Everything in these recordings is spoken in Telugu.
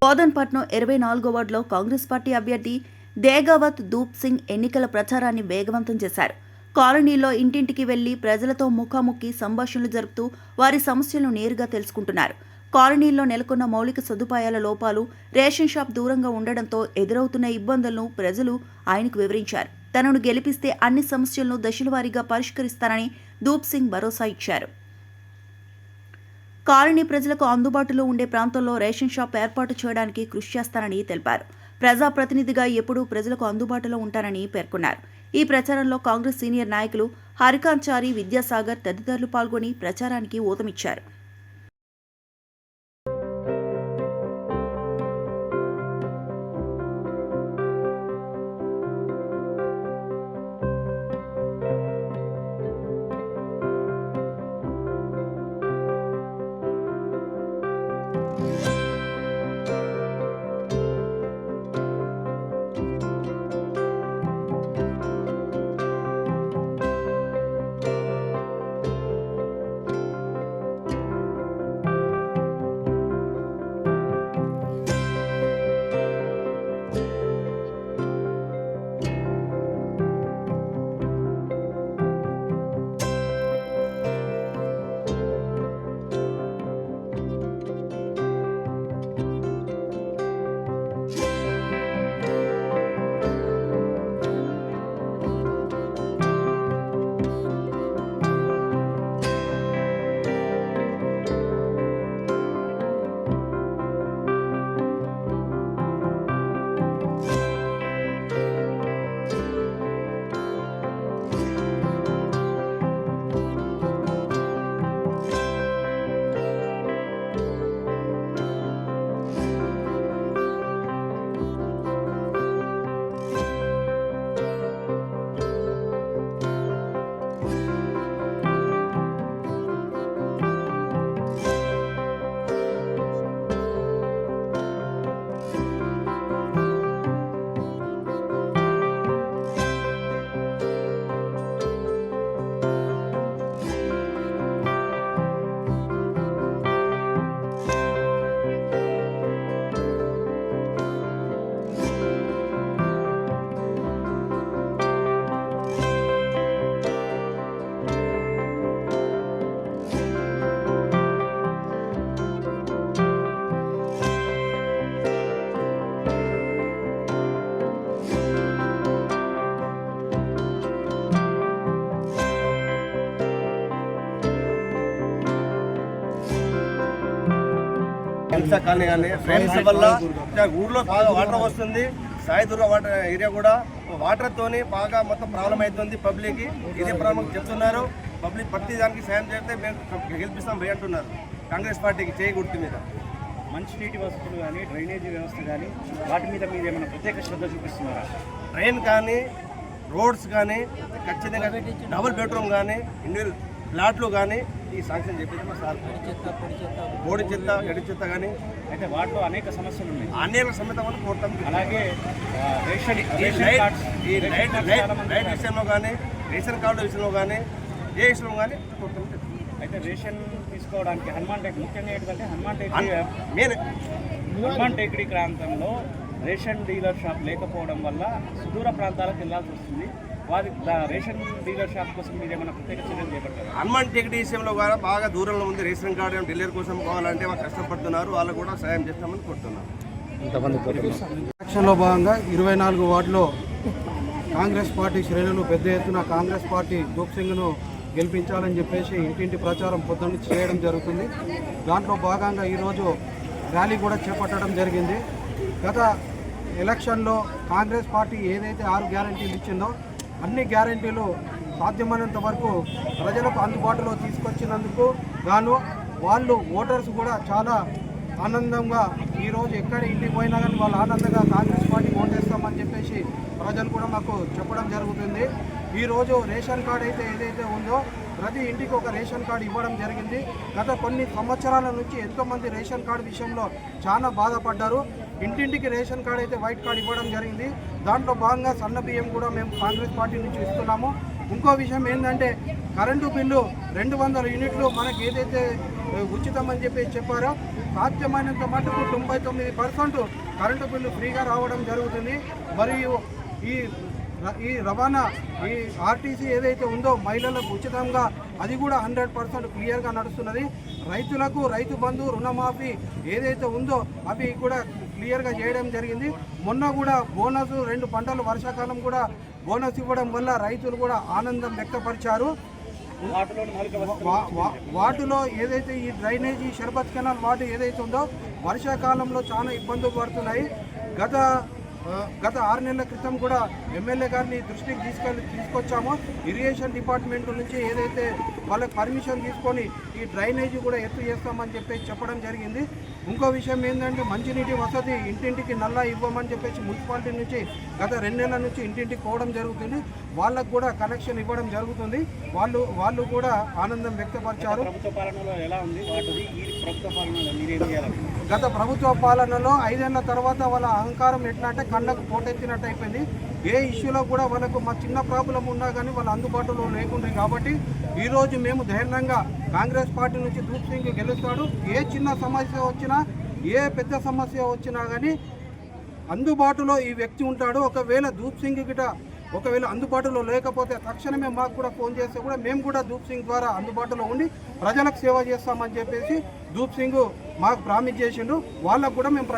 కోదన్పట్నం 24వ వార్డులో కాంగ్రెస్ పార్టీ అభ్యర్థి దేగావత్ ధూప్ సింగ్ ఎన్నికల ప్రచారాన్ని వేగవంతం చేశారు. కాలనీలో ఇంటింటికి వెళ్లి ప్రజలతో ముఖాముఖి సంభాషణలు జరుపుతూ వారి సమస్యలను నేరుగా తెలుసుకుంటున్నారు. కాలనీల్లో నెలకొన్న మౌలిక సదుపాయాల లోపాలు, రేషన్ షాప్ దూరంగా ఉండడంతో ఎదురవుతున్న ఇబ్బందులను ప్రజలు ఆయనకు వివరించారు. తనను గెలిపిస్తే అన్ని సమస్యలను దశలవారీగా పరిష్కరిస్తానని ధూప్ సింగ్ భరోసా ఇచ్చారు. కాలనీ ప్రజలకు అందుబాటులో ఉండే ప్రాంతంలో రేషన్ షాప్ ఏర్పాటు చేయడానికి కృషి చేస్తానని తెలిపారు. ప్రజాప్రతినిధిగా ఎప్పుడూ ప్రజలకు అందుబాటులో ఉంటానని పేర్కొన్నారు. ఈ ప్రచారంలో కాంగ్రెస్ సీనియర్ నాయకులు హరికాంచారి, విద్యాసాగర్ తదితరులు పాల్గొని ప్రచారానికి ఊతమిచ్చారు. కానీ ఫ్రెండ్స్ వల్ల ఊర్లో బాగా వాటర్ వస్తుంది. సాయిదుర్గ వాటర్ ఏరియా కూడా వాటర్తోని బాగా మొత్తం ప్రాబ్లం అవుతుంది. పబ్లిక్కి ఇదే ప్రాబ్లం చెప్తున్నారు. పబ్లిక్ ప్రతి దానికి సాయం చేస్తే మేము గెలిపిస్తాం భయ అంటున్నారు. కాంగ్రెస్ పార్టీకి చేయి గుర్తు మీద మంచినీటి వసతులు కానీ, డ్రైనేజీ వ్యవస్థ కానీ వాటి మీద మీరు ఏమైనా ప్రత్యేక శ్రద్ధ చూపిస్తున్నారా? ట్రైన్ కానీ, రోడ్స్ కానీ, ఖచ్చితంగా డబుల్ బెడ్రూమ్ కానీ, ఇండివిజువల్ ప్లాట్లు కానీ ఈ శాంక్షన్ చెప్పేది మా సార్. పొడి చెత్త, ఎడి చెత్త కానీ అయితే వాటిలో అనేక సమస్యలు ఉన్నాయి. అనేక సమస్యలు కూడా కోరుతాం. అలాగే లైట్ విషయంలో కానీ, రేషన్ కార్డు విషయంలో కానీ, ఏ విషయంలో కానీ కోరుతాం. అయితే రేషన్ తీసుకోవడానికి హనుమాన్ టేకడి ముఖ్యంగా ఏంటంటే హనుమాన్ టేకడి ప్రాంతంలో రేషన్ డీలర్ షాప్ లేకపోవడం వల్ల సుదూర ప్రాంతాలకు వెళ్ళాల్సి వస్తుంది. వారి రేషన్ డీలర్ షాప్ కోసం మీరు ఏమైనా ప్రత్యేక చర్యలు చేపట్టారు? హనుమాన్ టేకడి విషయంలో కూడా బాగా దూరంలో ఉంది. రేషన్ కార్డు డీలర్ కోసం కావాలంటే వాళ్ళు కష్టపడుతున్నారు. వాళ్ళు కూడా సాయం చేస్తామని కోరుతున్నారు. ఎలక్షన్లో భాగంగా 24 వార్డులో కాంగ్రెస్ పార్టీ శ్రేణులు పెద్ద ఎత్తున కాంగ్రెస్ పార్టీ ధూప్ సింగ్ను గెలిపించాలని చెప్పేసి ఇంటింటి ప్రచారం పొద్దున్న చేయడం జరుగుతుంది. దాంట్లో భాగంగా ఈరోజు ర్యాలీ కూడా చేపట్టడం జరిగింది. గత ఎలక్షన్లో కాంగ్రెస్ పార్టీ ఏదైతే 6 గ్యారంటీలు ఇచ్చిందో అన్ని గ్యారంటీలు సాధ్యమైనంత వరకు ప్రజలకు అందుబాటులో తీసుకొచ్చినందుకు గాను వాళ్ళు ఓటర్స్ కూడా చాలా ఆనందంగా ఈరోజు ఎక్కడ ఇంటికి పోయినా కానీ వాళ్ళు ఆనందంగా కాంగ్రెస్ పార్టీ ఓటేస్తామని చెప్పేసి ప్రజలు కూడా మాకు చెప్పడం జరుగుతుంది. ఈరోజు రేషన్ కార్డు అయితే ఏదైతే ఉందో ప్రతి ఇంటికి ఒక రేషన్ కార్డు ఇవ్వడం జరిగింది. గత కొన్ని సంవత్సరాల నుంచి ఎంతోమంది రేషన్ కార్డు విషయంలో చాలా బాధపడ్డారు. ఇంటింటికి రేషన్ కార్డు అయితే వైట్ కార్డు ఇవ్వడం జరిగింది. దాంట్లో భాగంగా సన్న బియ్యం కూడా మేము కాంగ్రెస్ పార్టీ నుంచి ఇస్తున్నాము. ఇంకో విషయం ఏంటంటే కరెంటు బిల్లు 200 యూనిట్లు మనకి ఏదైతే ఉచితం అని చెప్పారో సాధ్యమైనంత మటుకు 99% కరెంటు బిల్లు ఫ్రీగా రావడం జరుగుతుంది. మరియు ఈ రవాణా ఈ ఆర్టీసీ ఏదైతే ఉందో మహిళలకు ఉచితంగా అది కూడా 100% క్లియర్గా నడుస్తున్నది. రైతులకు రైతు బంధు రుణమాఫీ ఏదైతే ఉందో అవి కూడా క్లియర్గా చేయడం జరిగింది. మొన్న కూడా బోనస్ 2 పంటలు వర్షాకాలం కూడా బోనస్ ఇవ్వడం వల్ల రైతులు కూడా ఆనందం వ్యక్తపరిచారు. వాటిలో ఏదైతే ఈ డ్రైనేజీ షర్బత్ కెనాల్ వాటి ఏదైతే ఉందో వర్షాకాలంలో చాలా ఇబ్బందులు పడుతున్నాయి. గత 6 నెలల క్రితం కూడా ఎమ్మెల్యే గారిని దృష్టికి తీసుకొచ్చాము. ఇరిగేషన్ డిపార్ట్మెంట్ నుంచి ఏదైతే వాళ్ళకి పర్మిషన్ తీసుకొని ఈ డ్రైనేజీ కూడా ఎత్తు చేస్తామని చెప్పడం జరిగింది. ఇంకో విషయం ఏంటంటే మంచినీటి వసతి ఇంటింటికి నల్లా ఇవ్వమని మున్సిపాలిటీ నుంచి గత 2 నెలల నుంచి ఇంటింటికి పోవడం జరుగుతుంది. వాళ్ళకు కూడా కనెక్షన్ ఇవ్వడం జరుగుతుంది. వాళ్ళు కూడా ఆనందం వ్యక్తపరిచారు. గత ప్రభుత్వ పాలనలో 5 ఏళ్ల తర్వాత వాళ్ళ అహంకారం ఎట్లా అంటే కళ్ళకు పోటెత్తినట్టు అయిపోయింది. ఏ ఇష్యూలో కూడా వాళ్ళకు మా చిన్న ప్రాబ్లం ఉన్నా కానీ వాళ్ళు అందుబాటులో లేకుండే. కాబట్టి ఈరోజు మేము ధైర్యంగా కాంగ్రెస్ పార్టీ నుంచి దూప్ సింగ్ గెలుస్తాడు. ఏ చిన్న సమస్య వచ్చినా ఏ పెద్ద సమస్య వచ్చినా కానీ అందుబాటులో ఈ వ్యక్తి ఉంటాడు. ఒకవేళ దూప్ సింగ్ గిట అందుబాటులో లేకపోతే తక్షణమే మాకు కూడా ఫోన్ చేస్తే కూడా మేము కూడా దూప్ సింగ్ ద్వారా అందుబాటులో ఉండి ప్రజలకు సేవ చేస్తామని చెప్పేసి దూప్ సింగ్ మాకు ప్రామిస్ చేసిండు. వాళ్ళకు కూడా మేము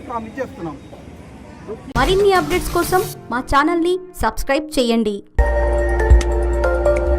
ప్రామిస్ చేస్తున్నాం. మరిన్ని అప్డేట్స్ కోసం మా ఛానల్ని సబ్స్క్రైబ్ చేయండి.